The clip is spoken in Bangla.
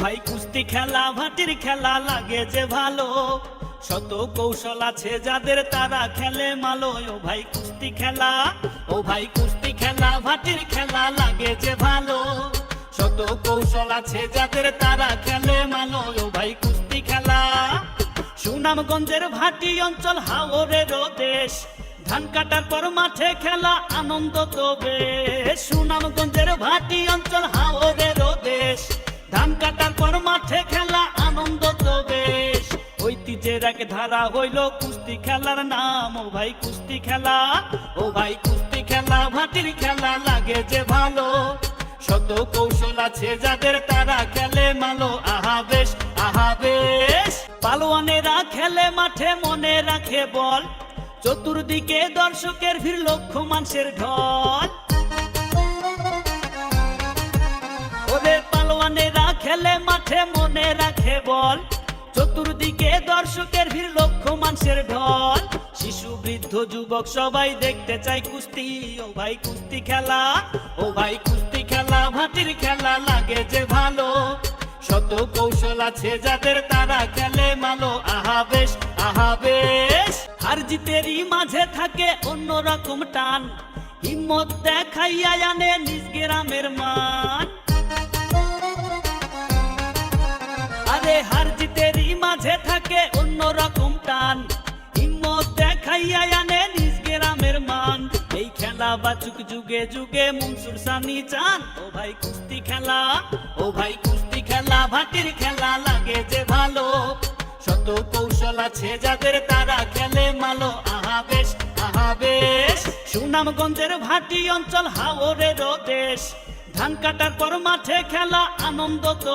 ভাই কুস্তি খেলা ভাটির খেলা লাগে যে ভালো, শত কৌশল আছে যাদের তারা খেলে মালো। ও ভাই কুস্তি খেলা, ও ভাই কুস্তি খেলা ভাটির খেলা লাগে যে ভালো, শত কৌশল আছে যাদের তারা খেলে মালো। ও ভাই কুস্তি খেলা। সুনামগঞ্জের ভাটি অঞ্চল হাওরের দেশ, ধান কাটার পর মাঠে খেলা আনন্দ তো বেশ। সুনামগঞ্জের ভাটি অঞ্চল হাওরের দেশ, ধান কাটার পর মাঠে খেলা আনন্দ তো বেশ। ঐতিহ্যের এক ধারা হইল কুস্তি খেলার নাম। ও ভাই কুস্তি খেলা, ও ভাই কুস্তি খেলা ভাটির খেলা লাগে যে ভালো, শত কৌশল আছে যাদের তারা খেলে মালো। আহা বেশ, আহা বেশ। পালোয়ানেরা খেলে মাঠে মনে রাখে বল, চতুর্দিকে দর্শকের ভিড় লক্ষ মানুষের ঢল। ওরে পালোয়ানেরা খেলে মাঠে মনে রাখে বল, চতুর্দিকে দর্শকের ভিড় লক্ষ মানুষের ঢল। শিশু বৃদ্ধ যুবক সবাই দেখতে চায় কুস্তি। ও ভাই কুস্তি খেলা, ও ভাই কুস্তি খেলা ভাটির খেলা লাগে যে ভালো, শত কৌশল আছে যাদের তারা খেলে মালো। আহা বেশ, আহা বেশ। হার জিতেরই মাঝে থাকে অন্যরকম টান, হিম্মত দেখাইয়া আনে নিজ গ্রামের মান। আরে হার জিতেরই মাঝে থাকে অন্যরকম টান, হিম্মত দেখাইয়া আনে নিজ গ্রামের মান। এই খেলা বাচুক যুগে যুগে মনসুর সানি চান। ও ভাই কুস্তি খেলা, ও ভাই কুস্তি খেলা ভাটির খেলা লাগে যে ভালো, শত কৌশল আছে যাদের তারা খেলে মালো। আহা বেশ, আহা বেশ। সুনামগঞ্জের ভাটি অঞ্চল হাওরের দেশ, ধান কাটার পর মাঠে খেলা আনন্দ তো